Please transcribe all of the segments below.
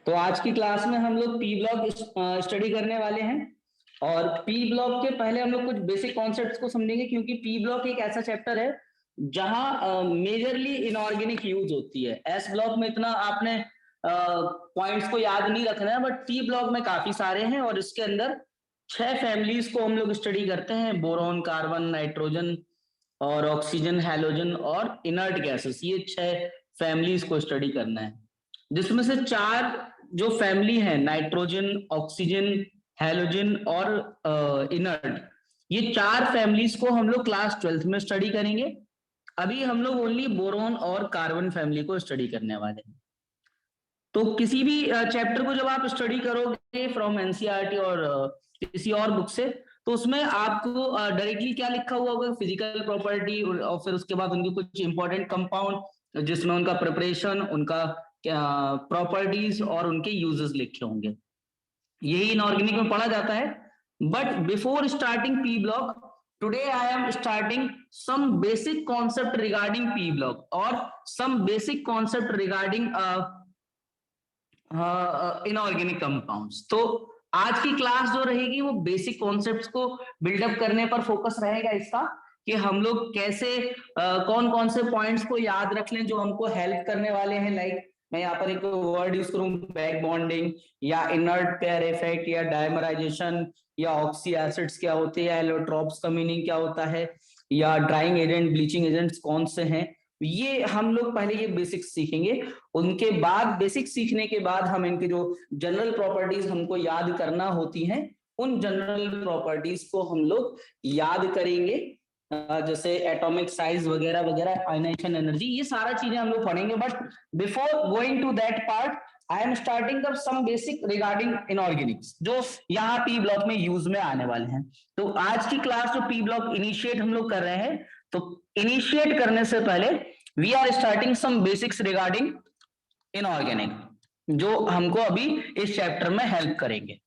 तो आज की क्लास में हम लोग पी ब्लॉक स्टडी करने वाले हैं। और पी ब्लॉक के पहले हम लोग कुछ बेसिक कॉन्सेप्ट्स को समझेंगे, क्योंकि पी ब्लॉक एक ऐसा चैप्टर है जहां मेजरली इनऑर्गेनिक यूज होती है। एस ब्लॉक में इतना आपने पॉइंट्स को याद नहीं रखना है, बट पी ब्लॉक में काफी सारे हैं और इसके अंदर 6 फैमिलीज को हम लोग स्टडी करते हैं: बोरॉन, कार्बन, नाइट्रोजन और ऑक्सीजन, हैलोजन और इनर्ट गैसेस। ये 6 फैमिलीज को स्टडी करना है, जिसमें से 4 जो फैमिली है, नाइट्रोजन, ऑक्सीजन, हैलोजन और इनर्ट, ये 4 फैमिलीज को हम लोग क्लास 12th में स्टडी करेंगे। अभी हम लोग ओनली बोरॉन और कार्बन फैमिली को स्टडी करने वाले हैं। तो किसी भी चैप्टर को जब आप स्टडी करोगे फ्रॉम एनसीईआरटी और किसी और बुक से, तो उसमें आपको डायरेक्टली क्या लिखा हुआ होगा, फिजिकल प्रॉपर्टी, और फिर उसके बाद उनके कुछ इंपॉर्टेंट कंपाउंड जिसमें उनका प्रिपरेशन, उनका प्रॉपर्टीज और उनके यूजेस लिखे होंगे। यही इनऑर्गेनिक में पढ़ा जाता है। But before starting P block, today I am starting some basic concept regarding P block और some basic concept regarding inorganic compounds. तो आज की क्लास जो रहेगी वो बेसिक कॉन्सेप्ट्स को बिल्डअप करने पर फोकस रहेगा इसका, कि हम लोग कैसे कौन कौन से पॉइंट्स को याद रख लें जो हमको हेल्प करने वाले हैं। लाइक मैं यहाँ पर एक वर्ड यूज करूं, बैक बॉन्डिंग या इनर्ट पेयर इफेक्ट या डायमराइजेशन या ऑक्सी एसिड्स क्या होते हैं, एलोट्रॉप्स का मीनिंग क्या होता है, या ड्राइंग एजेंट, ब्लीचिंग एजेंट्स कौन से हैं। ये हम लोग पहले ये बेसिक्स सीखेंगे। उनके बाद बेसिक सीखने के बाद हम इनके जो जनरल प्रॉपर्टीज हमको याद करना होती हैं, उन जनरल प्रॉपर्टीज को हम लोग याद करेंगे, जैसे एटॉमिक साइज वगैरह वगैरह, आयनाइजेशन एनर्जी, ये सारा चीजें हम लोग पढ़ेंगे। But before going to that part, I am starting up some basic regarding inorganics जो यहाँ पी ब्लॉक में यूज में आने वाले हैं। तो आज की क्लास जो पी ब्लॉक इनिशिएट हम लोग कर रहे हैं, तो इनिशिएट करने से पहले we are starting some basics regarding inorganic, जो हमको अभी इस चैप्टर में हेल्प करेंगे।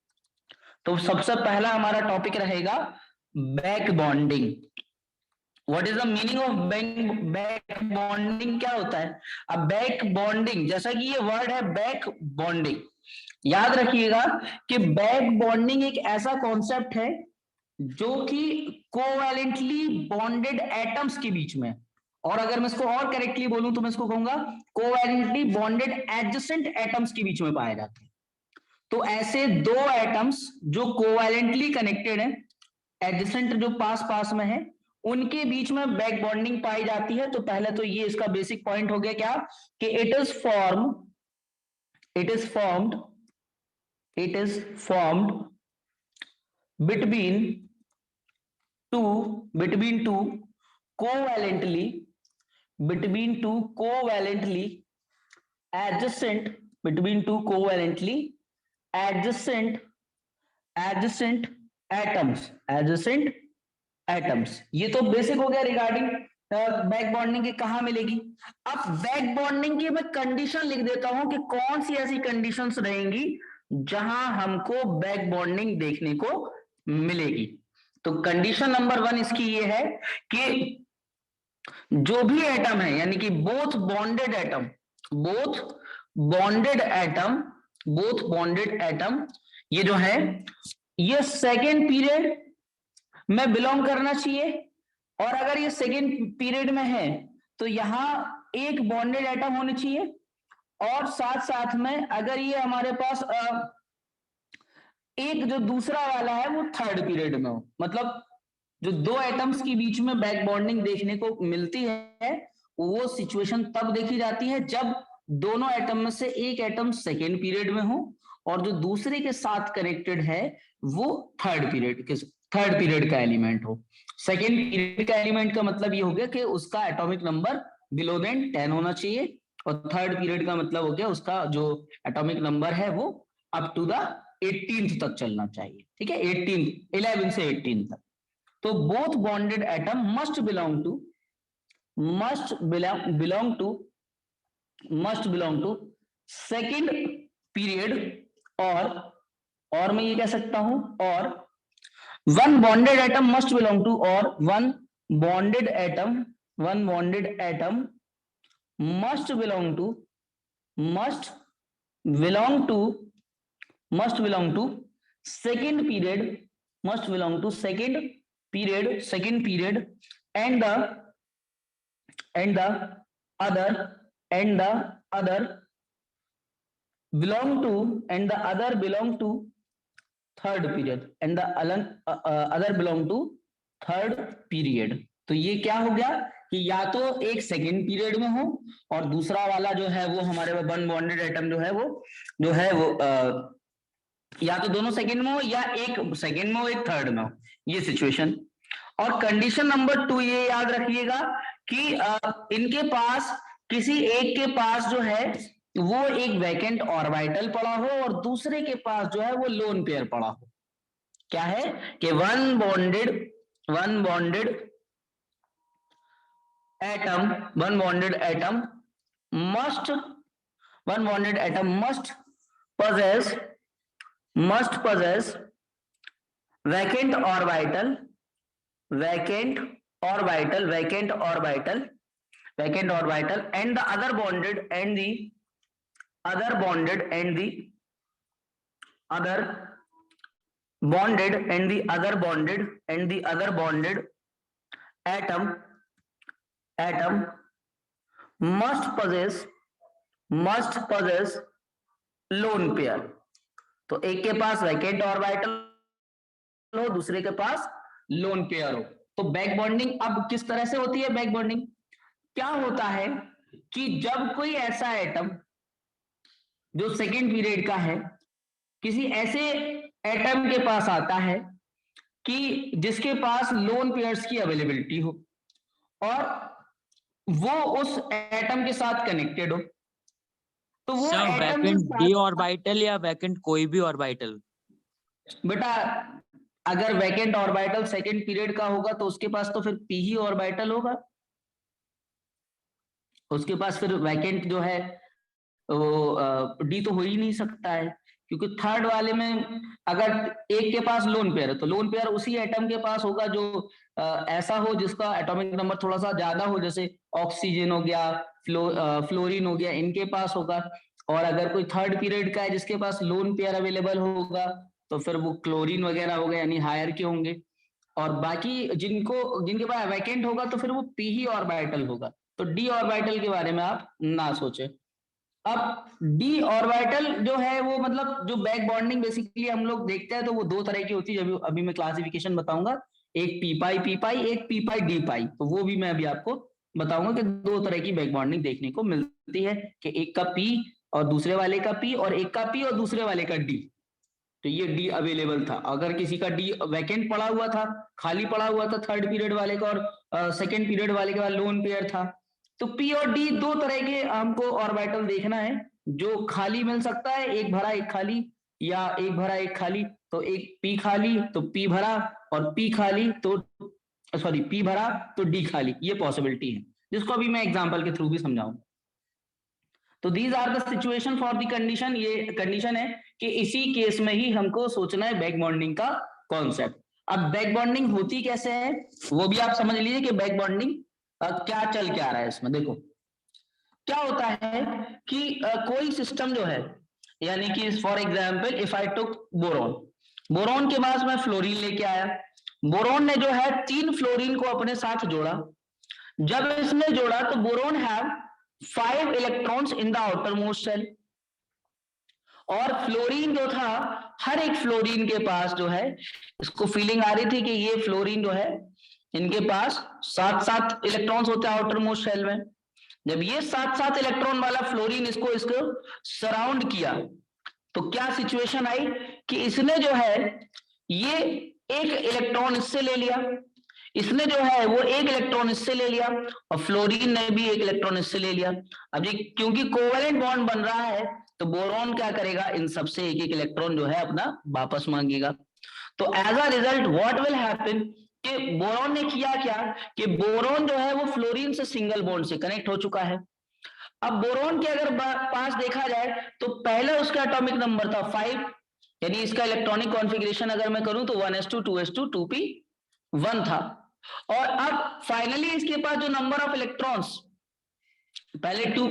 तो सबसे पहला हमारा टॉपिक रहेगा back bonding. What is the meaning of back bonding, क्या होता है? अब बैक बॉन्डिंग, जैसा कि ये वर्ड है बैक बॉन्डिंग, याद रखिएगा कि बैक बॉन्डिंग एक ऐसा कॉन्सेप्ट है जो कि कोवैलेंटली बॉन्डेड एटम्स के बीच में, और अगर मैं इसको और करेक्टली बोलूं तो मैं इसको कहूंगा कोवैलेंटली बॉन्डेड एडजेसेंट एटम्स के बीच में पाए जाते हैं। तो ऐसे 2 एटम्स जो कोवैलेंटली कनेक्टेड हैं, एडजेसेंट जो पास पास में है, उनके बीच में बैक बॉन्डिंग पाई जाती है। तो पहले तो ये इसका बेसिक पॉइंट हो गया क्या, कि it is formed between two covalently adjacent atoms। ये तो बेसिक हो गया रिगार्डिंग बैक बॉन्डिंग की कहां मिलेगी। अब बैक बॉन्डिंग की मैं कंडीशन लिख देता हूं कि कौन सी ऐसी कंडीशंस रहेंगी जहां हमको बैक बॉन्डिंग देखने को मिलेगी। तो कंडीशन नंबर 1 इसकी ये है कि जो भी एटम है, यानी कि बोथ बॉन्डेड एटम ये जो है, ये सेकेंड पीरियड में बिलोंग करना चाहिए। और अगर ये सेकेंड पीरियड में है तो यहां एक बॉन्डेड एटम होने चाहिए, और साथ साथ में अगर ये हमारे पास एक जो दूसरा वाला है वो थर्ड पीरियड में हो। मतलब जो 2 एटम्स के बीच में बैक बॉन्डिंग देखने को मिलती है, वो सिचुएशन तब देखी जाती है जब दोनों एटम में से एक एटम सेकेंड पीरियड में हो और जो दूसरे के साथ कनेक्टेड है वो थर्ड पीरियड का एलिमेंट हो। सेकेंड पीरियड का एलिमेंट का मतलब ये हो गया कि उसका एटॉमिक नंबर बिलो देन 10 होना चाहिए, और थर्ड पीरियड का मतलब हो गया उसका जो एटॉमिक नंबर है वो अप टू द 18th तक चलना चाहिए। ठीक है, 11 से 18 तक। तो both bonded atom must belong to second period, और मैं ये कह सकता हूं, और one bonded atom must belong to, और one bonded atom must belong to must belong to second period and the other belong to third period and the other belong to third period. तो ये क्या हो गया कि या तो एक सेकेंड पीरियड में हो और दूसरा वाला जो है वो हमारे वन बॉन्डेड एटम जो है वो या तो दोनों सेकेंड में हो या एक सेकेंड में हो एक थर्ड में हो, ये सिचुएशन। और कंडीशन नंबर 2 ये याद रखिएगा कि इनके पास किसी एक के पास जो है वो एक वैकेंट ऑर्बिटल पड़ा हो और दूसरे के पास जो है वो लोन पेयर पड़ा हो। क्या है कि one bonded atom must possess vacant orbital and the other bonded atom must possess lone pair. तो एक के पास वैकेंट ऑर्बिटल हो, दूसरे के पास लोन पेयर हो। तो बैक बॉन्डिंग अब किस तरह से होती है? बैक बॉन्डिंग क्या होता है कि जब कोई ऐसा एटम जो सेकेंड पीरियड का है किसी ऐसे एटम के पास आता है कि जिसके पास लोन पेयर्स की अवेलेबिलिटी हो और वो उस एटम के साथ कनेक्टेड हो, तो वो वैकेंट डी ऑर्बिटल या वैकेंट कोई भी ऑर्बिटल? बेटा अगर वैकेंट ऑर्बिटल सेकेंड पीरियड का होगा तो उसके पास तो फिर पी ही ऑर्बिटल होगा, उसके पास फिर वैकेंट जो है वो डी तो हो ही नहीं सकता है, क्योंकि थर्ड वाले में अगर एक के पास लोन पेयर है तो लोन पेयर उसी एटम के पास होगा जो ऐसा हो जिसका एटॉमिक नंबर थोड़ा सा ज्यादा हो, जैसे ऑक्सीजन हो गया, फ्लोरीन हो गया, इनके पास होगा। और अगर कोई थर्ड पीरियड का है जिसके पास लोन पेयर अवेलेबल होगा तो फिर वो क्लोरीन वगैरह हो गए, यानी हायर के होंगे। और बाकी जिनके पास वैकेंट होगा तो फिर वो पी ही ऑर्बिटल होगा। तो डी ऑर्बिटल के बारे में आप ना सोचे। अब डी ऑर्बिटल जो है वो मतलब जो बैक बॉन्डिंग बेसिकली हम लोग देखते हैं तो वो दो तरह की होती है, जब अभी मैं क्लासिफिकेशन बताऊंगा, एक पी पाई एक पी पाई डी पाई, तो वो भी मैं अभी आपको बताऊंगा कि दो तरह की बैक बॉन्डिंग देखने को मिलती है कि एक का पी और दूसरे वाले का पी, और एक का पी और दूसरे वाले का डी। तो ये डी अवेलेबल था, अगर किसी का डी वैकेंट पड़ा हुआ था, खाली पड़ा हुआ था थर्ड पीरियड वाले का और सेकेंड पीरियड वाले के बाद लोन पेयर था, तो पी और डी दो तरह के हमको ऑर्बिटल देखना है, जो खाली मिल सकता है, एक भरा एक खाली या एक भरा एक खाली। तो एक पी खाली तो पी भरा और पी खाली तो सॉरी पी भरा तो डी खाली, ये पॉसिबिलिटी है जिसको अभी मैं एग्जांपल के थ्रू भी समझाऊंगा। तो these are the situation for the condition, ये कंडीशन है कि इसी केस में ही हमको सोचना है बैक बॉन्डिंग का कॉन्सेप्ट। अब बैक बॉन्डिंग होती कैसे है वो भी आप समझ लीजिए कि बैक बॉन्डिंग क्या चल के आ रहा है इसमें। देखो क्या होता है कि कोई सिस्टम जो है, यानी कि for example if I took boron के पास मैं फ्लोरीन लेके आया, बोरॉन ने जो है 3 फ्लोरीन को अपने साथ जोड़ा, जब इसने जोड़ा तो boron have 5 electrons in the outermost shell, और फ्लोरीन जो था हर एक फ्लोरीन के पास जो है इसको फीलिंग आ रही थी कि ये फ्लोरीन जो है इनके पास 7 इलेक्ट्रॉन्स होते हैं आउटर मोस्ट शेल में। जब ये 7 इलेक्ट्रॉन वाला फ्लोरीन इसको सराउंड किया तो क्या सिचुएशन आई कि इसने जो है ये एक इलेक्ट्रॉन इससे ले लिया, इसने जो है वो एक इलेक्ट्रॉन इससे ले लिया और फ्लोरीन ने भी एक इलेक्ट्रॉन इससे ले लिया। अब ये क्योंकि कोवेलेंट बॉन्ड बन रहा है तो बोरॉन क्या करेगा, इन सबसे एक इलेक्ट्रॉन जो है अपना वापस मांगेगा। तो as a result what will happen कि बोरॉन ने किया क्या कि बोरॉन जो है वो फ्लोरीन से सिंगल बॉन्ड से कनेक्ट हो चुका है। अब बोरॉन के अगर पास देखा जाए तो पहले उसका एटॉमिक नंबर था 5, यानी इसका इलेक्ट्रॉनिक कॉन्फ़िगरेशन अगर मैं करूं तो 1s2 2s2 2p1 था, और अब फाइनली इसके पास जो नंबर ऑफ इलेक्ट्रॉन्स पहले 2,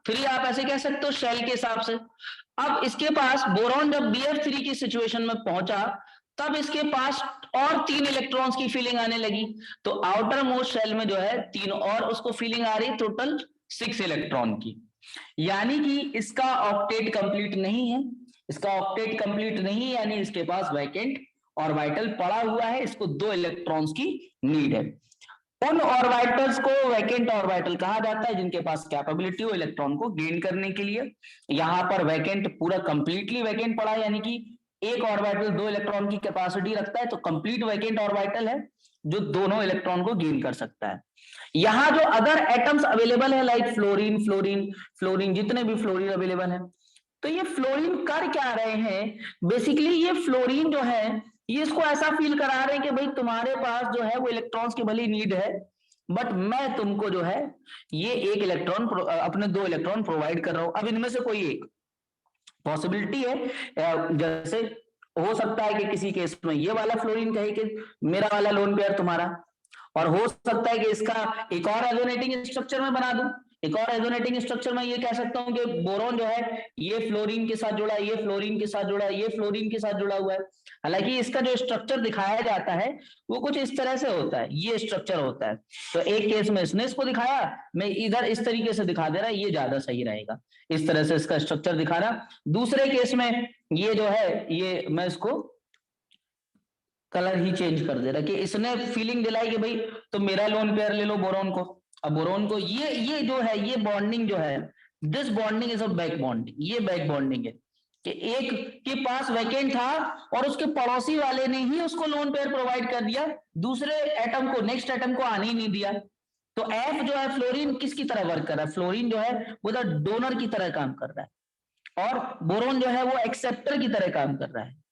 3 आप ऐसे कह सकते हो शेल के हिसाब से। अब इसके पास बोरॉन जब BF3 की सिचुएशन में पहुंचा तब इसके पास और 3 इलेक्ट्रॉन्स की फीलिंग आने लगी, तो आउटर मोस्ट शेल में जो है 3 और उसको फीलिंग आ रही, टोटल 6 इलेक्ट्रॉन की। यानी कि इसका ऑक्टेट कंप्लीट नहीं है, इसका ऑक्टेट कंप्लीट नहीं है, यानी इसके पास वैकेंट ऑर्बिटल पड़ा हुआ है, इसको 2 इलेक्ट्रॉन्स की नीड है। उन ऑर्बिटल्स को वैकेंट ऑर्बिटल कहा जाता है जिनके पास कैपेबिलिटी हो इलेक्ट्रॉन को गेन करने के लिए। यहां पर वैकेंट पूरा कंप्लीटली वैकेंट पड़ा है, यानी कि एक ऑर्बिटल 2 इलेक्ट्रॉन की कैपेसिटी रखता है, तो कंप्लीट वैकेंट ऑर्बिटल है जो दोनों इलेक्ट्रॉन को गेन कर सकता है। यहां जो अदर एटम्स अवेलेबल है लाइक फ्लोरीन फ्लोरीन फ्लोरीन, जितने भी फ्लोरीन अवेलेबल है, तो ये फ्लोरीन कर क्या रहे हैं, बेसिकली ये फ्लोरीन जो है ये इसको ऐसा फील करा रहे हैं कि भाई तुम्हारे पास जो है वो इलेक्ट्रॉन्स की भली नीड है, बट मैं तुमको जो है ये एक इलेक्ट्रॉन अपने 2 इलेक्ट्रॉन प्रोवाइड कर रहा हूं। अब इनमें से कोई एक पॉसिबिलिटी है, जैसे हो सकता है कि किसी केस में ये वाला फ्लोरीन कहे कि मेरा वाला लोन पेयर तुम्हारा, और हो सकता है कि इसका एक और रेजोनेटिंग स्ट्रक्चर में बना दूं। एक और रेजोनेटिंग स्ट्रक्चर में ये कह सकता हूं कि बोरॉन जो है ये फ्लोरीन के साथ जुड़ा, ये फ्लोरीन के साथ जुड़ा, ये फ्लोरीन के साथ जुड़ा हुआ है। हालांकि इसका जो स्ट्रक्चर दिखाया जाता है वो कुछ इस तरह से होता है, ये स्ट्रक्चर होता है। तो एक केस में इसने इसको दिखाया, मैं इधर इस तरीके से दिखा दे रहा, ये ज्यादा सही रहेगा, इस तरह से इसका स्ट्रक्चर दिखा रहा। दूसरे केस में ये जो है ये मैं इसको कलर ही चेंज कर दे रहा कि इसने फीलिंग दिलाई कि भाई तो मेरा लोन पेयर ले लो बोरॉन को। अब बोरॉन को ये जो है ये बॉन्डिंग जो है, this bonding is a back bonding, ये बैक बॉन्डिंग है कि एक के पास वैकेंट था और उसके पड़ोसी वाले ने ही उसको लोन पेयर प्रोवाइड कर दिया, दूसरे एटम को नेक्स्ट एटम को आने ही नहीं दिया। तो एफ जो है फ्लोरीन किसकी तरह वर्क कर रहा है, फ्लोरीन जो है वो डोनर की तरह काम कर रहा है और बोरॉन जो है वो एक्सेप्टर की तरह काम कर रहा है।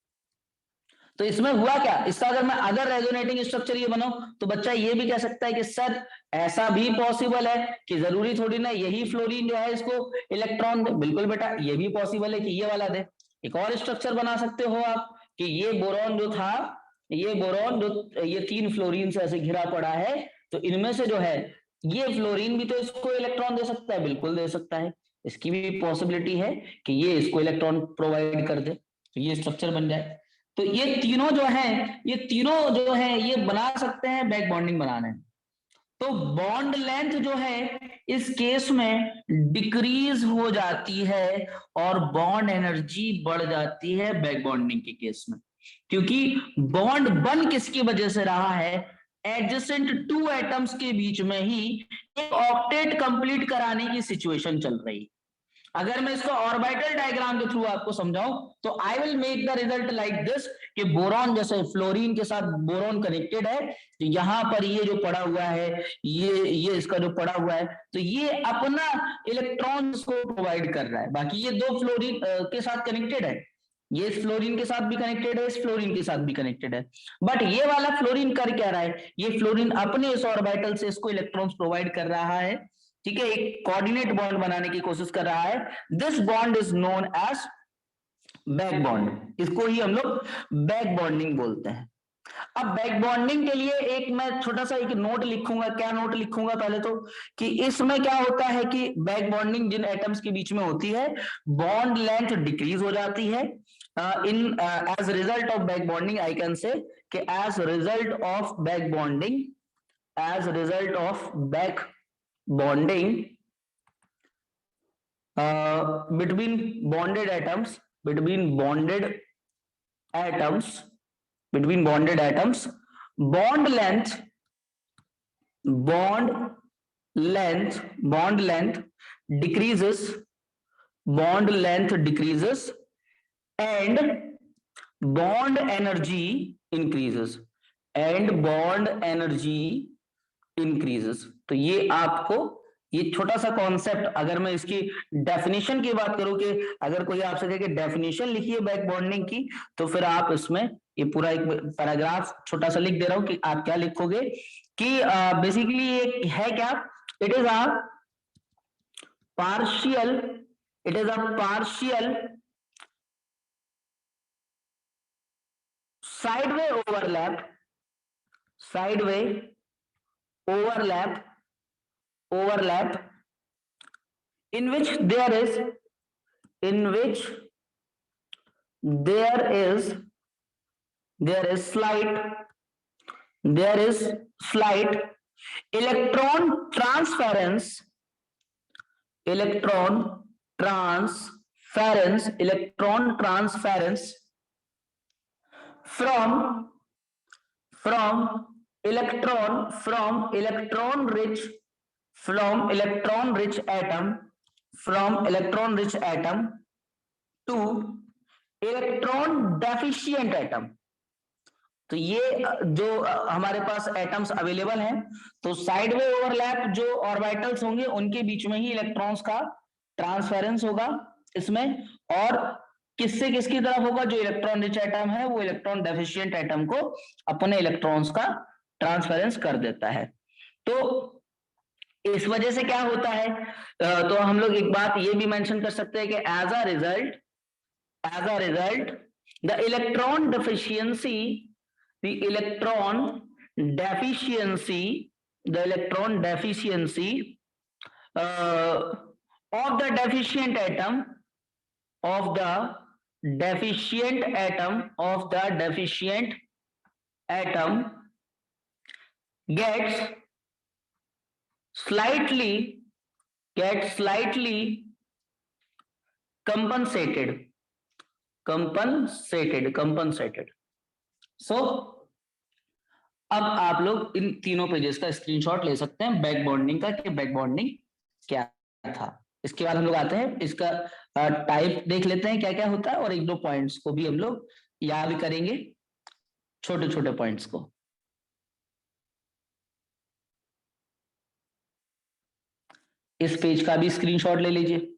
तो इसमें हुआ क्या, इसका अगर मैं अगर रेजोनेटिंग स्ट्रक्चर ये बनाऊं तो बच्चा ये भी कह सकता है कि सर ऐसा भी पॉसिबल है कि जरूरी थोड़ी ना यही फ्लोरीन जो है इसको इलेक्ट्रॉन दे। बिल्कुल बेटा ये भी पॉसिबल है कि ये वाला दे। एक और स्ट्रक्चर बना सकते हो आप कि ये बोरॉन जो था, ये बोरॉन जो ये 3 फ्लोरीन से ऐसे घिरा पड़ा है, तो इनमें से जो है ये फ्लोरीन भी तो इसको इलेक्ट्रॉन दे सकता है, बिल्कुल दे सकता है। इसकी भी पॉसिबिलिटी है कि ये इसको इलेक्ट्रॉन प्रोवाइड कर दे, तो ये स्ट्रक्चर बन जाए। तो ये तीनों जो है ये तीनों जो है ये बना सकते हैं बैक बॉन्डिंग बनाने। तो बॉन्ड लेंथ जो है इस केस में डिक्रीज हो जाती है और बॉन्ड एनर्जी बढ़ जाती है बैक बॉन्डिंग के केस में, क्योंकि बॉन्ड बन किसकी वजह से रहा है, एडजेसेंट 2 एटम्स के बीच में ही एक ऑक्टेट कंप्लीट कराने की सिचुएशन चल रही है। अगर मैं इसको ऑर्बिटल डायग्राम के थ्रू आपको समझाऊं तो I will make the result like this कि बोरॉन जैसे फ्लोरीन के साथ बोरॉन कनेक्टेड है, तो यहां पर ये जो पड़ा हुआ है ये इसका जो पड़ा हुआ है, तो ये अपना इलेक्ट्रॉन्स को प्रोवाइड कर रहा है। बाकी ये 2 फ्लोरीन के साथ कनेक्टेड है, ये इस फ्लोरीन के साथ भी कनेक्टेड है, इस फ्लोरीन के साथ भी कनेक्टेड है। बट ये वाला फ्लोरीन कर क्या रहा है, ये फ्लोरीन अपने इस ऑर्बिटल से इसको इलेक्ट्रॉन्स प्रोवाइड कर रहा है, ठीक है, एक कोऑर्डिनेट बॉन्ड बनाने की कोशिश कर रहा है। This bond is known as back bond, इसको ही हम लोग बैक बॉन्डिंग बोलते हैं। अब बैक बॉन्डिंग के लिए एक मैं छोटा सा एक नोट लिखूंगा, क्या नोट लिखूंगा पहले तो कि इसमें क्या होता है कि बैक बॉन्डिंग जिन एटम्स के बीच में होती है बॉन्ड लेंथ डिक्रीज हो जाती है। In as result of back bonding I can say कि as result of back bonding, as result of back bonding between bonded atoms, between bonded atoms, between bonded atoms, bond length, bond bond length decreases, bond length decreases and bond energy increases, and bond energy increases। तो ये आपको ये छोटा सा concept, अगर मैं इसकी definition की बात करूं कि अगर कोई आपसे कहे कि डेफिनेशन लिखिए बैक बॉन्डिंग की, तो फिर आप इसमें ये पूरा एक पैराग्राफ छोटा सा लिख दे रहा हूं कि आप क्या लिखोगे कि बेसिकली ये है क्या, it is a partial, it is a partial sideway overlap, sideway overlap in which there is slight electron transference from electron rich atom to electron deficient atom. तो ये जो हमारे पास एटम्स अवेलेबल हैं, तो साइडवे ओवरलैप जो orbitals होंगे उनके बीच में ही इलेक्ट्रॉन्स का ट्रांसफेरेंस होगा इसमें, और किससे किसकी तरफ होगा, जो इलेक्ट्रॉन रिच एटम है वो इलेक्ट्रॉन डेफिशिएंट एटम को अपने इलेक्ट्रॉन्स का ट्रांसफेरेंस कर देता है। तो इस वजह से क्या होता है, तो हम लोग एक बात ये भी मेंशन कर सकते हैं कि as a result the electron deficiency of the deficient atom gets slightly compensated. So अब आप लोग इन तीनों पेजेस का स्क्रीनशॉट ले सकते हैं बैक बॉन्डिंग का, कि बैक बॉन्डिंग क्या था। इसके बाद हम लोग आते हैं इसका टाइप देख लेते हैं क्या क्या होता है, और एक दो पॉइंट्स को भी हम लोग याद करेंगे, छोटे छोटे पॉइंट्स को। इस पेज का भी स्क्रीनशॉट ले लीजिए।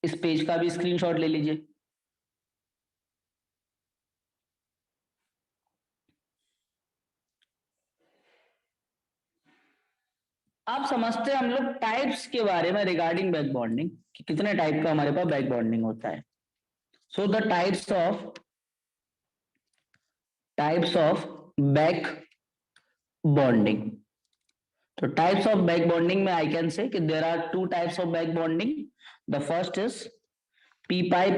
इस पेज का भी स्क्रीनशॉट ले लीजिए। आप समझते हैं हम लोग टाइप्स के बारे में रिगार्डिंग बैक बॉन्डिंग, कि कितने टाइप का हमारे पास बैक बॉन्डिंग होता है। So the types of back bonding. तो टाइप्स ऑफ बैक बॉन्डिंग में आई कैन से कि there are two types of back bonding. The first is p pi.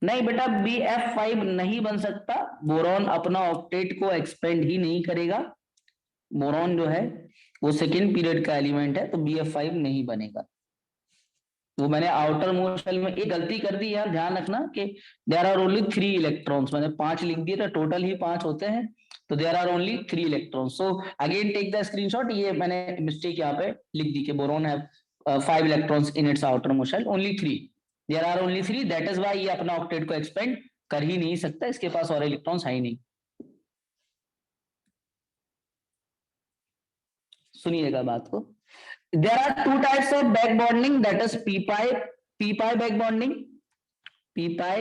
नहीं बेटा, BF5 नहीं बन सकता, बोरॉन अपना ऑक्टेट को एक्सपेंड ही नहीं करेगा। बोरॉन जो है वो सेकेंड पीरियड का एलिमेंट है, तो BF5 नहीं बनेगा। वो मैंने आउटर मोस्ट शेल में एक गलती कर दी, यार ध्यान रखना कि देयर आर ओनली 3 इलेक्ट्रॉन्स। मैंने 5 लिख दिए तो टोटल ही 5 होते हैं, तो there are only 3 electrons. So again take the screenshot. ये मैंने मिस्टेक यहाँ पे लिख दी कि boron have 5 electrons in its outermost shell, only 3। There are only 3, that is why ये अपना ऑक्टेट को एक्सपेंड कर ही नहीं सकता, इसके पास और इलेक्ट्रॉन्स है ही नहीं। सुनिएगा बात को। There are two types of back bonding, that is p pi back bonding, p pi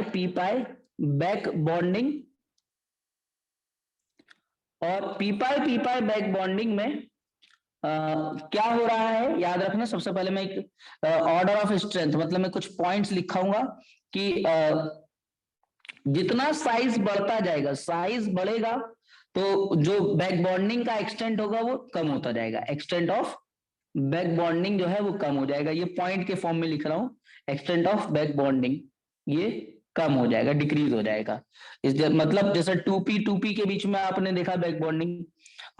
back bonding। और p pi back bonding में क्या हो रहा है याद रखना। सबसे पहले मैं एक ऑर्डर ऑफ स्ट्रेंथ, मतलब मैं कुछ पॉइंट्स लिखाऊंगा कि जितना साइज बढ़ता जाएगा, साइज बढ़ेगा तो जो बैक बॉन्डिंग का एक्सटेंट होगा वो कम होता जाएगा। एक्सटेंट ऑफ बैक बॉन्डिंग जो है वो कम हो जाएगा। ये पॉइंट के फॉर्म में लिख रहा हूं, एक्सटेंट ऑफ बैक बॉन्डिंग ये कम हो जाएगा, डिक्रीज हो जाएगा। इस मतलब जैसे 2p के बीच में आपने देखा बैक बॉन्डिंग,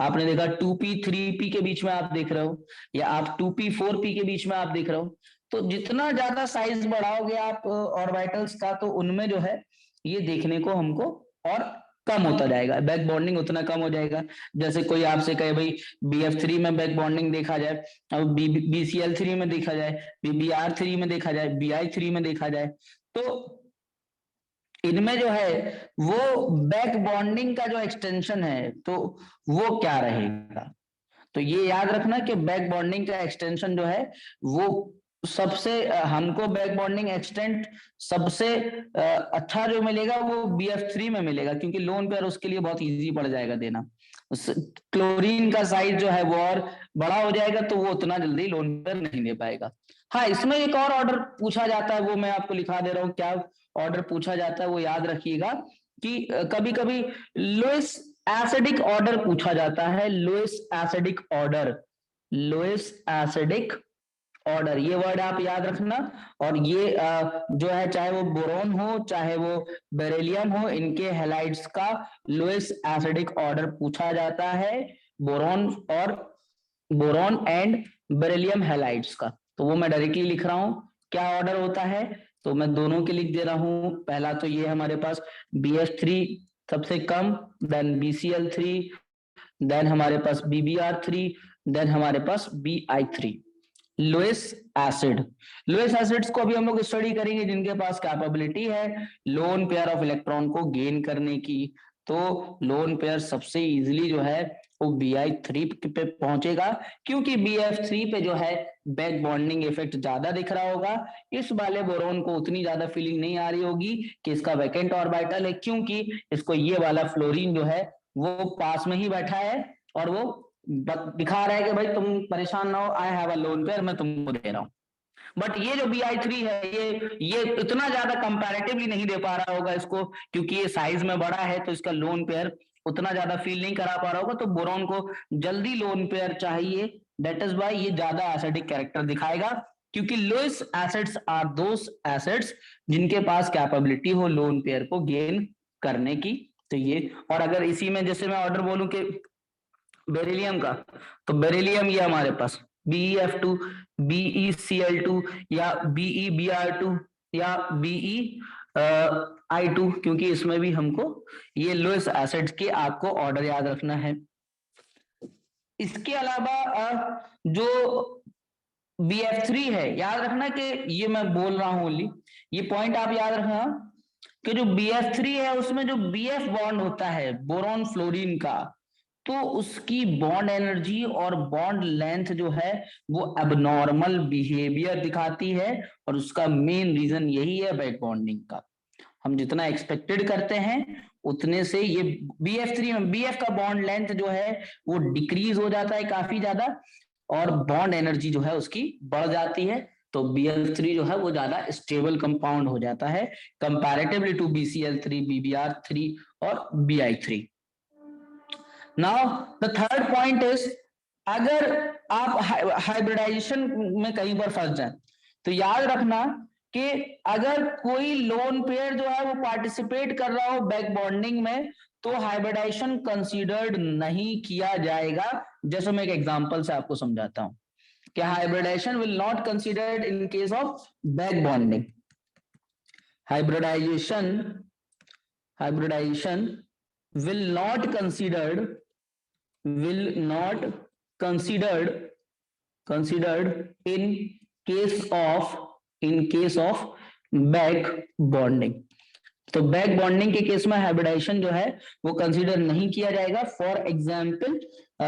आपने देखा 2p 3p के बीच में आप देख रहे हो, या आप 2p 4p के बीच में आप देख रहे हो। तो जितना ज्यादा साइज बढ़ाओगे आप ऑर्बिटल्स का, तो उनमें जो है ये देखने को हमको और कम होता जाएगा, बैक बॉन्डिंग उतना कम हो जाएगा। जैसे कोई आपसे कहे भाई BF3 में बैक बॉन्डिंग देखा जाए, अब BCl3 में देखा जाए, BBr3 में देखा जाए, Bi3 में देखा जाए, तो इनमें जो है वो बैक बॉन्डिंग का जो एक्सटेंशन है तो वो क्या रहेगा। तो ये याद रखना कि बैक बॉन्डिंग का एक्सटेंशन जो है वो सबसे हमको बैक बॉन्डिंग एक्सटेंट सबसे अच्छा जो मिलेगा वो BF3 में मिलेगा, क्योंकि लोन पेयर उसके लिए बहुत इजी पड़ जाएगा देना। क्लोरीन का साइज जो है वो और बड़ा हो जाएगा तो वो उतना जल्दी लोन पेयर नहीं दे पाएगा। हाँ, इसमें एक और ऑर्डर पूछा जाता है, वो मैं आपको लिखा दे रहा हूँ, क्या ऑर्डर पूछा जाता है वो याद रखिएगा कि कभी कभी लोएस एसिडिक ऑर्डर पूछा जाता है। Lewis acidic order, Lewis acidic order, ये वर्ड आप याद रखना। और ये जो है, चाहे वो बोरोन हो चाहे वो बेरिलियम हो, इनके हैलाइड्स का लोएस एसिडिक ऑर्डर पूछा जाता है, बोरोन और बोरॉन एंड बेरिलियम हैलाइड्स का। तो वो मैं डायरेक्टली लिख रहा हूं क्या ऑर्डर होता है, तो मैं दोनों के लिख दे रहा हूं। पहला तो ये हमारे पास BF3 सबसे कम, देन BCl3, देन हमारे पास BBr3, देन हमारे पास BI3। Lewis acid, Lewis acids को अभी हम लोग स्टडी करेंगे जिनके पास कैपेबिलिटी है लोन पेयर ऑफ इलेक्ट्रॉन को गेन करने की। तो लोन पेयर सबसे इजीली जो है वो Bi3 पे पहुंचेगा, क्योंकि BF3 पे जो है बैक बॉन्डिंग इफेक्ट ज्यादा दिख रहा होगा। इस वाले बोरोन को उतनी ज्यादा फीलिंग नहीं आ रही होगी कि इसका वैकेंट ऑर्बिटल है, क्योंकि इसको ये वाला फ्लोरीन जो है वो पास में ही बैठा है और वो दिखा रहा है कि भाई तुम परेशान ना हो, I have a lone pair, मैं तुमको दे रहा हूँ। बट ये जो BI3 है ये इतना ज्यादा कंपैरेटिवली नहीं दे पा रहा होगा इसको, क्योंकि ये साइज में बड़ा है तो इसका लोन पेयर उतना ज्यादा फील नहीं करा पा रहा होगा। तो बोरॉन को जल्दी लोन पेयर चाहिए, दैट इज वाई ये ज्यादा एसिडिक कैरेक्टर दिखाएगा, क्योंकि Lewis acids are those acids जिनके पास कैपेबिलिटी हो लोन पेयर को गेन करने की। तो ये, और अगर इसी में जैसे मैं ऑर्डर बोलूं कि बेरिलियम का, तो बेरिलियम ये हमारे पास BeF2, BeCl2 या BeBr2 या BeI2, क्योंकि इसमें भी हमको ये लोएस एसिड्स के आपको ऑर्डर याद रखना है। इसके अलावा जो BF3 है, याद रखना कि ये मैं बोल रहा हूं ओनली, ये पॉइंट आप याद रखना कि जो BF3 है उसमें जो BF बॉन्ड होता है बोरॉन फ्लोरीन का, तो उसकी बॉन्ड एनर्जी और बॉन्ड लेंथ जो है वो एबनॉर्मल बिहेवियर दिखाती है, और उसका मेन रीजन यही है बैक बॉन्डिंग का। हम जितना एक्सपेक्टेड करते हैं उतने से ये BF3 में BF का बॉन्ड लेंथ जो है वो डिक्रीज हो जाता है काफी ज्यादा, और बॉन्ड एनर्जी जो है उसकी बढ़ जाती है। तो BF3 जो है वो ज्यादा स्टेबल कंपाउंड हो जाता है कंपैरेटिवली टू BCl3, BBr3 और BI3। Now the third point is, अगर आप हाइब्रिडाइजेशन में कहीं पर फंस जाए तो याद रखना कि अगर कोई लोन पेयर जो है वो पार्टिसिपेट कर रहा हो बैक बॉन्डिंग में, तो हाइब्रिडाइजेशन कंसीडर्ड नहीं किया जाएगा। जैसे मैं एक एग्जांपल से आपको समझाता हूं कि hybridization will not considered in case of back bonding. Hybridization will not considered in case of back bonding. तो बैक बॉन्डिंग के केस में हाइब्रिडाइजेशन जो है वो कंसीडर नहीं किया जाएगा। फॉर एग्जांपल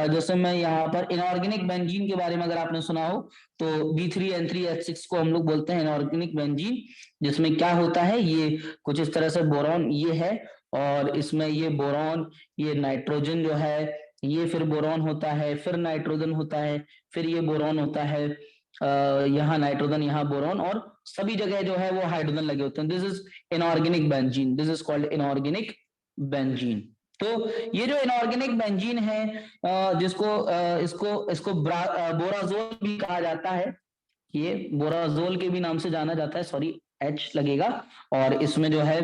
जैसे मैं यहाँ पर इनऑर्गेनिक बेंजीन के बारे में अगर आपने सुना हो, तो B3N3H6 को हम लोग बोलते हैं इनऑर्गेनिक बेंजीन, जिसमें क्या होता है, ये कुछ इस तरह से बोरॉन ये है, और इसमें ये बोरॉन, ये नाइट्रोजन जो है, ये फिर बोरॉन होता है, फिर नाइट्रोजन होता है, फिर ये बोरॉन होता है, यहाँ नाइट्रोजन, यहाँ बोरॉन, और सभी जगह जो है वो हाइड्रोजन लगे होते हैं। This is inorganic benzene, this is called inorganic benzene. तो ये जो इनऑर्गेनिक बेंजीन है, इसको बोराजोल भी कहा जाता है, ये बोराजोल के भी नाम से जाना जाता है, सॉरी H लगेगा। और इसमें जो है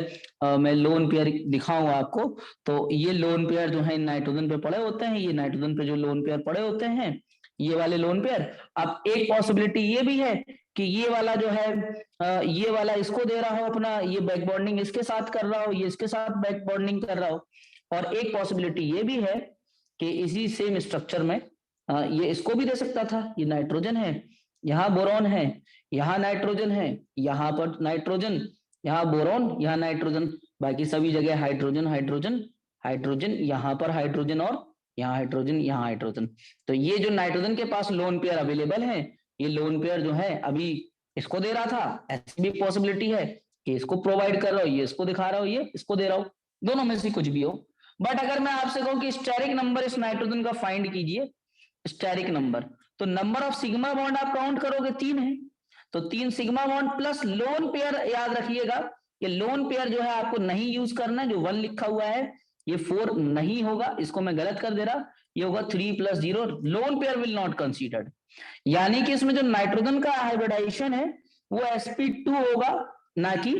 मैं लोन पेयर दिखाऊंगा आपको। तो ये लोन पेयर जो है नाइट्रोजन पे पड़े होते हैं, ये नाइट्रोजन पे जो लोन पेयर पड़े होते हैं, ये वाले लोन पेयर। अब एक पॉसिबिलिटी ये भी है कि ये वाला जो है ये वाला इसको दे रहा हो अपना, ये बैक बॉन्डिंग इसके साथ कर रहा हो, ये इसके साथ बैक बॉन्डिंग कर रहा हो। और एक पॉसिबिलिटी ये भी है कि इसी सेम स्ट्रक्चर में ये इसको भी दे सकता था, ये नाइट्रोजन है, यहाँ बोरॉन है, यहाँ नाइट्रोजन है, यहाँ पर नाइट्रोजन, यहाँ बोरॉन, यहाँ नाइट्रोजन, बाकी सभी जगह हाइड्रोजन हाइड्रोजन हाइड्रोजन, यहाँ पर हाइड्रोजन और यहाँ हाइड्रोजन, यहाँ हाइड्रोजन। तो ये जो नाइट्रोजन के पास लोन पेयर अवेलेबल है, ये लोन पेयर जो है अभी इसको दे रहा था, ऐसी भी पॉसिबिलिटी है कि इसको प्रोवाइड कर रहा हो, ये इसको दिखा रहा हो, ये इसको दे रहा हो, दोनों में से कुछ भी हो। बट अगर मैं आपसे कहूं कि स्टेरिक नंबर इस नाइट्रोजन का फाइंड कीजिए, स्टेरिक नंबर। तो नंबर ऑफ सिग्मा बॉन्ड आप काउंट करोगे 3 है, तो 3 sigma bond plus lone pair याद रखिएगा कि लोन पेयर जो है आपको नहीं यूज करना है, जो 1 लिखा हुआ है ये 4 नहीं होगा, इसको मैं गलत कर दे रहा, ये होगा 3 + 0, lone pair will not considered. यानी कि इसमें जो नाइट्रोजन का हाइब्रिडाइजेशन है वो sp2 होगा, ना कि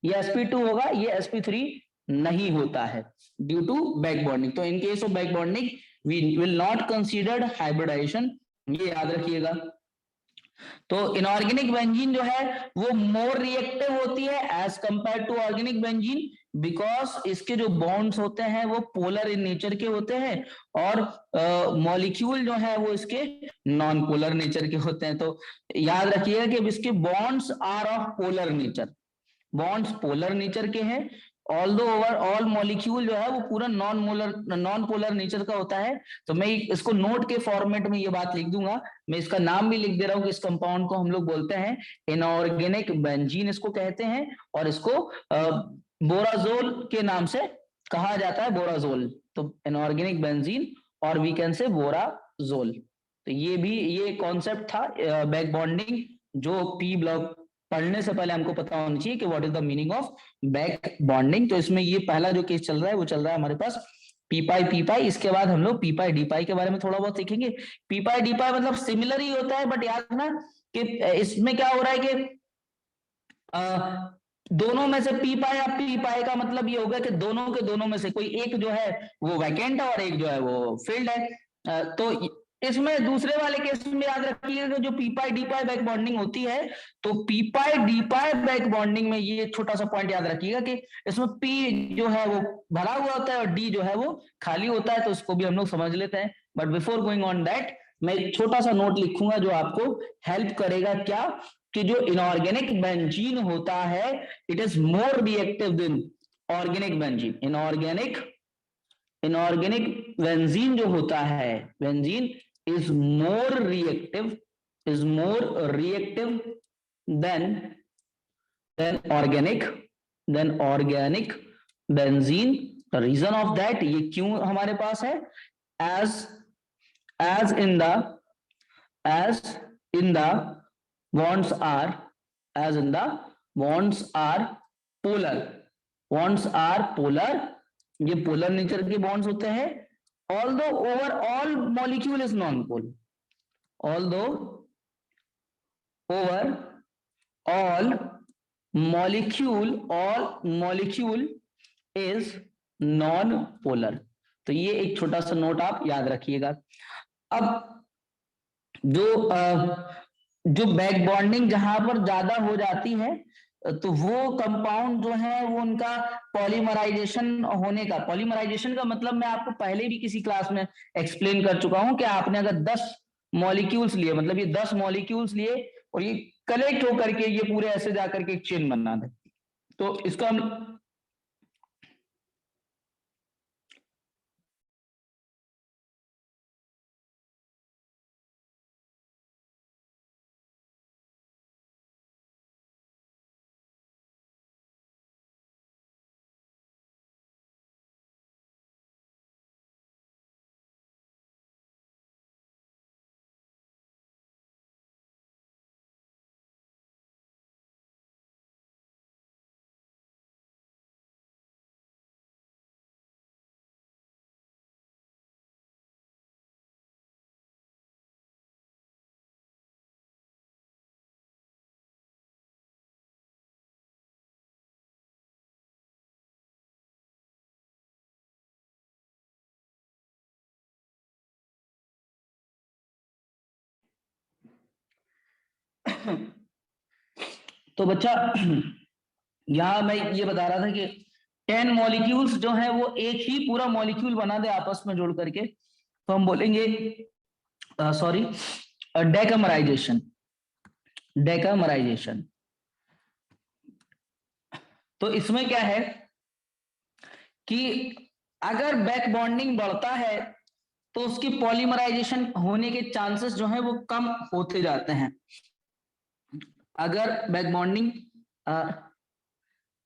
ये sp2 होगा, ये sp3 नहीं होता है ड्यू टू बैक बॉन्डिंग। तो in case of back bonding we will not considered hybridization, ये याद रखिएगा। तो इनऑर्गेनिक बेंजीन जो है वो मोर रिएक्टिव होती है as compare to organic benzene, because इसके जो बॉन्ड्स होते हैं वो पोलर इन नेचर के होते हैं और मॉलिक्यूल जो है वो इसके नॉन पोलर नेचर के होते हैं। तो याद रखिएगा कि इसके bonds are of polar nature, bonds polar nature के हैं, ऑल्दो ओवरऑल मॉलिक्यूल जो है वो पूरा नॉन पोलर नेचर का होता है। तो मैं इसको नोट के फॉर्मेट में ये बात लिख दूंगा, मैं इसका नाम भी लिख दे रहा हूँ कि इस कंपाउंड को हम लोग बोलते हैं इनऑर्गेनिक बेंजीन इसको कहते हैं, और इसको बोराजोल के नाम से कहा जाता है, बोराजोल। तो इनऑर्गेनिक बेंजीन और वी कैन से बोराजोल। तो ये कॉन्सेप्ट था बैक बॉन्डिंग, जो पी ब्लॉक पढ़ने से पहले हमको पता होना चाहिए कि what is the meaning of back bonding. तो इसमें ये पहला जो केस चल रहा है वो चल रहा है हमारे पास पी पाई। इसके बाद हम लोग पी डी पाई के बारे में थोड़ा बहुत सीखेंगे। पी डी पाई मतलब सिमिलर ही होता है, बट याद रखना कि इसमें क्या हो रहा है कि दोनों में से पी पाई का मतलब ये होगा कि दोनों के दोनों में से कोई एक जो है वो वैकेंट है और एक जो है वो फील्ड है। तो इसमें दूसरे वाले केस में याद रखिएगा कि जो P D pi back bonding होती है, तो P D pi back bonding में ये छोटा सा पॉइंट याद रखिएगा कि इसमें पी जो है वो भरा हुआ होता है और डी जो है वो खाली होता है। तो इसको भी हम लोग समझ लेते हैं, but before going on that मैं एक छोटा सा नोट लिखूंगा जो आपको हेल्प करेगा, क्या कि जो इनऑर्गेनिक बेंजीन होता है it is more reactive than organic benzene. Inorganic benzene जो होता है, benzene is more reactive than organic benzene। the reason of that, ये क्यों हमारे पास है, as in the bonds are polar, ये पोलर नेचर के बॉन्ड्स होते हैं। although overall molecule is non-polar, all molecule is non-polar। तो ये एक छोटा सा नोट आप याद रखिएगा। अब जो बैक बॉन्डिंग जहां पर ज्यादा हो जाती है, तो वो कंपाउंड जो है वो उनका पॉलीमराइजेशन होने का, पॉलीमराइजेशन का मतलब मैं आपको पहले भी किसी क्लास में एक्सप्लेन कर चुका हूं कि आपने अगर 10 मॉलिक्यूल्स लिए, मतलब ये 10 मॉलिक्यूल्स लिए और ये कलेक्ट होकर के ये पूरे ऐसे जाकर के एक चेन बना दे, तो इसका तो बच्चा यहां मैं ये बता रहा था कि 10 मॉलिक्यूल्स जो है वो एक ही पूरा मॉलिक्यूल बना दे आपस में जोड़ करके, तो हम बोलेंगे सॉरी डेकामराइजेशन। तो इसमें क्या है कि अगर बैक बॉन्डिंग बढ़ता है तो उसकी पॉलीमराइजेशन होने के चांसेस जो है वो कम होते जाते हैं। अगर बैक बॉन्डिंग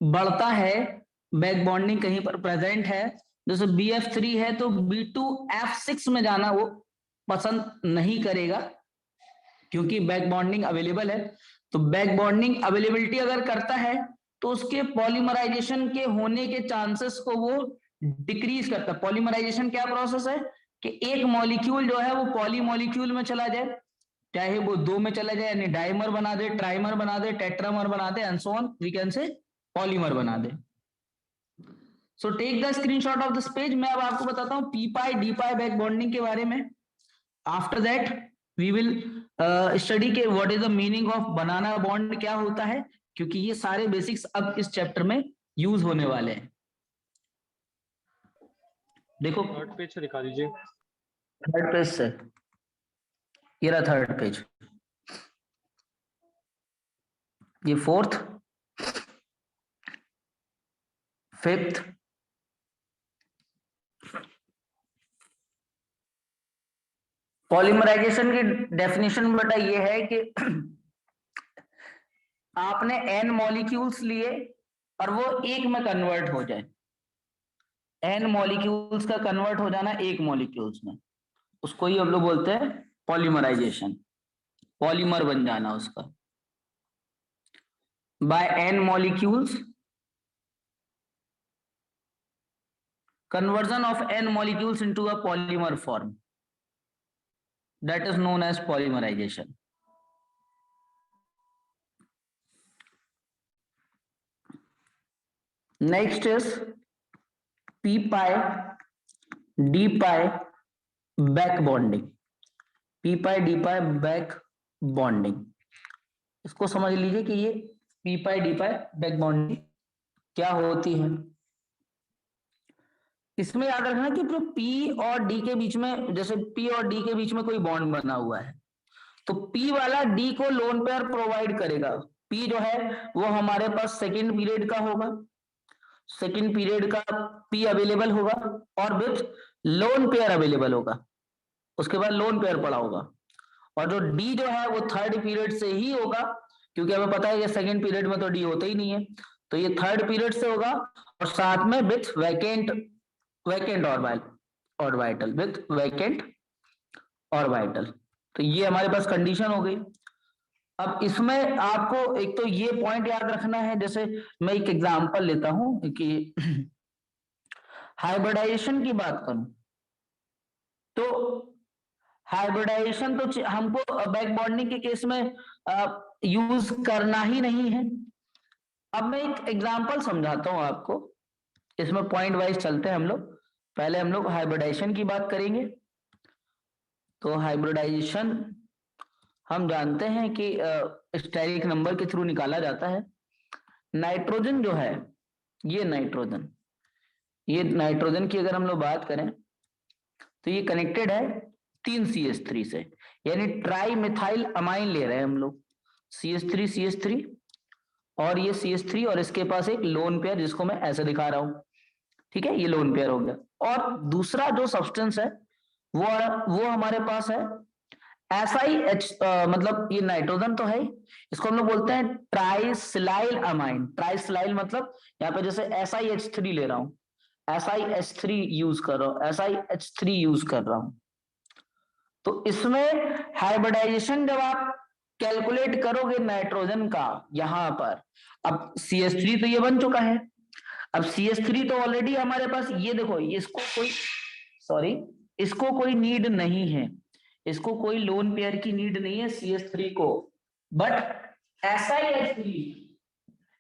बढ़ता है, बैक बॉन्डिंग कहीं पर प्रेजेंट है, जैसे BF3 है तो B2F6 में जाना वो पसंद नहीं करेगा, क्योंकि बैक बॉन्डिंग अवेलेबल है। तो बैक बॉन्डिंग अवेलेबिलिटी अगर करता है तो उसके पॉलीमराइजेशन के होने के चांसेस को वो डिक्रीज करता है। पॉलीमराइजेशन क्या प्रोसेस है कि एक मॉलिक्यूल जो है वो पॉली मॉलिक्यूल में चला जाए, चाहे वो 2 में चला जाए, यानी डाइमर बना दे, ट्राइमर बना दे, टेट्रामर बना दे, and so on, we can say polymer बना दे। So take the screenshot of this page. मैं अब आपको बताता हूँ p pi d pi back bonding के बारे में। After that we will study के what is the meaning of banana bond क्या होता है, क्योंकि ये सारे बेसिक्स अब इस चैप्टर में यूज होने वाले हैं। देखो थर्ड पेज से दिखा दीजिए। थर्ड पेज से, ये रहा थर्ड पेज, ये फोर्थ, फिफ्थ, पॉलीमराइजेशन की डेफिनेशन बेटा ये है कि आपने n मॉलिक्यूल्स लिए और वो एक में कन्वर्ट हो जाए। n मॉलिक्यूल्स का कन्वर्ट हो जाना एक मॉलिक्यूल्स में, उसको ही हम लोग बोलते हैं पॉलीमराइजेशन, पॉलीमर बन जाना उसका। By n molecules, conversion of n molecules into a polymer form, that is known as polymerization. Next is p pi d pi back bonding, p pi d pi back bonding। इसको समझ लीजिए कि ये p pi d pi back bonding क्या होती है। इसमें याद रखना कि P और D के बीच में, जैसे P और D के बीच में कोई बॉन्ड बना हुआ है, तो P वाला D को लोन पेयर प्रोवाइड करेगा। P जो है वो हमारे पास सेकेंड पीरियड का होगा, सेकेंड पीरियड का P अवेलेबल होगा और विथ लोन पेयर अवेलेबल होगा, उसके बाद लोन पेयर पड़ा होगा। और जो D जो है वो थर्ड पीरियड से ही होगा, क्योंकि हमें पता है कि सेकेंड पीरियड में तो D होता ही नहीं है, तो ये थर्ड पीरियड से होगा और साथ में with vacant orbital, with vacant orbital. तो ये हमारे पास कंडीशन हो गई। अब इसमें आपको एक तो ये पॉइंट याद रखना है, जैसे मैं एक एग्जांपल लेता हूं कि हाइब्रिडाइजेशन की बात करूं तो हाइब्रिडाइजेशन तो हमको बैक बॉन्डिंग के केस में यूज करना ही नहीं है। अब मैं एक एग्जांपल समझाता हूं आपको, इसमें पॉइंट वाइज चलते हैं हम लोग। पहले हम लोग हाइब्रिडाइजेशन की बात करेंगे। तो हाइब्रिडाइजेशन हम जानते हैं कि स्टेरिक नंबर के थ्रू निकाला जाता है। नाइट्रोजन जो है, ये नाइट्रोजन की अगर हम लोग बात करें तो ये कनेक्टेड है 3 CH3 से, यानी ट्राई मिथाइल अमाइन ले रहे हैं हम लोग, CH3 और ये CH3 और इसके पास एक लोन पेयर जिसको मैं ऐसे दिखा रहा हूं, ठीक है, ये लोन पेयर हो गया। और दूसरा जो सब्सटेंस है वो हमारे पास है SiH, मतलब ये नाइट्रोजन तो है, इसको हम लोग बोलते हैं ट्राइसिलाइल अमाइन। ट्राइसिलाइल मतलब यहाँ पे जैसे SiH3 ले रहा हूं, SiH3 यूज कर रहा हूं, SiH3 यूज कर रहा हूं। तो इसमें हाइब्रिडाइजेशन जब आप कैलकुलेट करोगे नाइट्रोजन का, यहां पर अब CH3 तो ये बन चुका है, अब CH3 तो ऑलरेडी हमारे पास, ये देखो इसको कोई नीड नहीं है, इसको कोई लोन पेयर की नीड नहीं है CH3 को, बट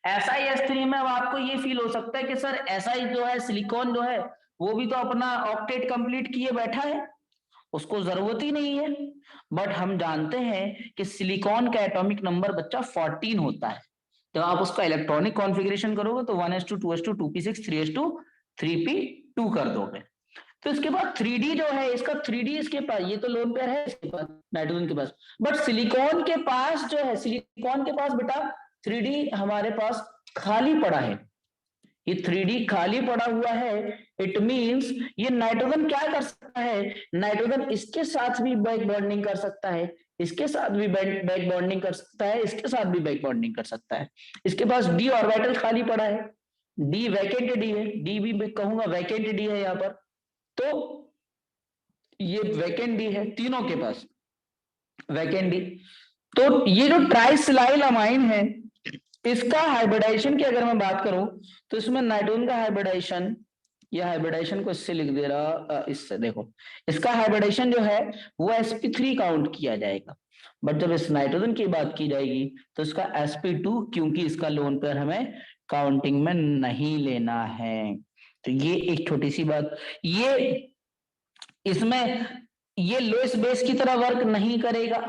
SiH3 में अब आपको ये फील हो सकता है कि सर Si जो है, सिलिकॉन जो है, वो भी तो अपना ऑक्टेट कंप्लीट किए बैठा है, उसको जरूरत ही नहीं है। बट हम जानते हैं कि सिलिकॉन का एटॉमिक नंबर बच्चा 14 होता है। जब आप उसका इलेक्ट्रॉनिक कॉन्फ़िगरेशन करोगे तो 1s2 2s2 2p6 3s2 3p2 कर दोगे। तो इसके बाद 3D जो है, इसका 3D इसके पास, ये तो लोन पेयर है इसके पास, नाइट्रोजन के पास, बट सिलिकॉन के पास जो है, सिलिकॉन के पास बेटा 3D हमारे पास खाली पड़ा है, ये 3D खाली पड़ा हुआ है। इट मींस ये नाइट्रोजन क्या कर सकता है, नाइट्रोजन इसके साथ भी बैक बॉन्डिंग कर सकता है, इसके साथ भी बैक बॉन्डिंग कर सकता है, इसके साथ भी बैक बॉन्डिंग कर सकता है। इसके पास D ऑर्बिटल खाली पड़ा है, D वैकेंट D है, D भी कहूंगा वैकेंट D है यहाँ पर। तो ये वैकेंट डी है, तीनों के पास वैकेंट डी। तो ये जो ट्राइसिलाइल अमाइन है, इसका हाइब्रिडाइजेशन की अगर मैं बात करूं तो इसमें नाइट्रोजन का हाइब्रिडाइजेशन, या हाइब्रिडाइजेशन को इससे लिख दे रहा, इससे देखो, इसका हाइब्रिडाइजेशन जो है वो sp3 काउंट किया जाएगा, बट जब इस नाइट्रोजन की बात की जाएगी तो इसका sp2, क्योंकि इसका लोन पेयर हमें काउंटिंग में नहीं लेना है। तो ये एक छोटी सी बात, ये इसमें ये लोएस्ट बेस की तरह वर्क नहीं करेगा।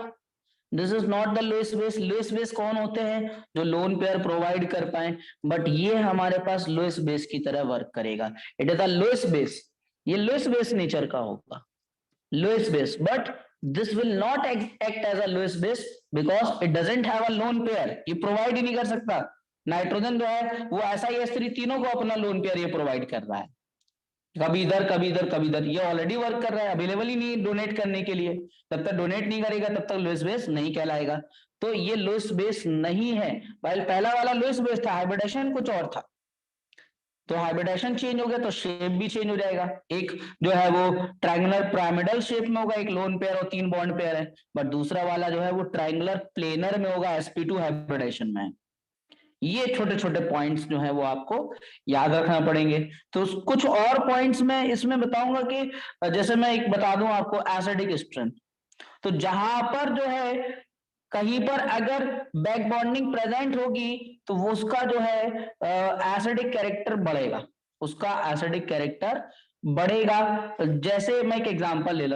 This is not the lowest base. Lowest base कौन होते हैं? जो लोन पेयर प्रोवाइड कर पाए, बट ये हमारे पास लोएस्ट बेस की तरह वर्क करेगा। It is the lowest base, ये लोएस्ट बेस नेचर का होगा, lowest base, but this will not act as a lowest base because it doesn't have a lone pair, ये प्रोवाइड ही नहीं कर सकता। नाइट्रोजन जो है वो SiS3 तीनों को अपना लोन पेयर ये प्रोवाइड कर रहा है, कभी इधर कभी इधर कभी इधर, ये ऑलरेडी वर्क कर रहा है, अवेलेबल ही नहीं डोनेट करने के लिए। जब तक डोनेट नहीं करेगा तब तक लोएस्ट बेस नहीं कहलाएगा। तो ये लोएस्ट बेस नहीं है। पहला वाला लोएस्ट बेस था, हाइब्रिडेशन कुछ और था। तो हाइब्रिडेशन चेंज हो गया तो शेप भी चेंज हो जाएगा। एक जो है वो ट्रायंगुलर पिरामिडल शेप में होगा, एक लोन पेयर और 3 बॉन्ड पेयर है, बट दूसरा वाला जो है वो ट्रायंगुलर प्लेनर में होगा, sp2 हाइब्रिडेशन में। ये छोटे छोटे पॉइंट्स जो है वो आपको याद रखना पड़ेंगे। तो कुछ और पॉइंट्स मैं इसमें बताऊंगा कि जैसे मैं एक बता दूं आपको एसिडिक स्ट्रेंथ। तो जहां पर जो है कहीं पर अगर बैक बॉन्डिंग प्रेजेंट होगी तो वो उसका जो है एसिडिक कैरेक्टर बढ़ेगा, उसका एसिडिक कैरेक्टर बढ़ेगा। जैसे मैं एक एग्जांपल ले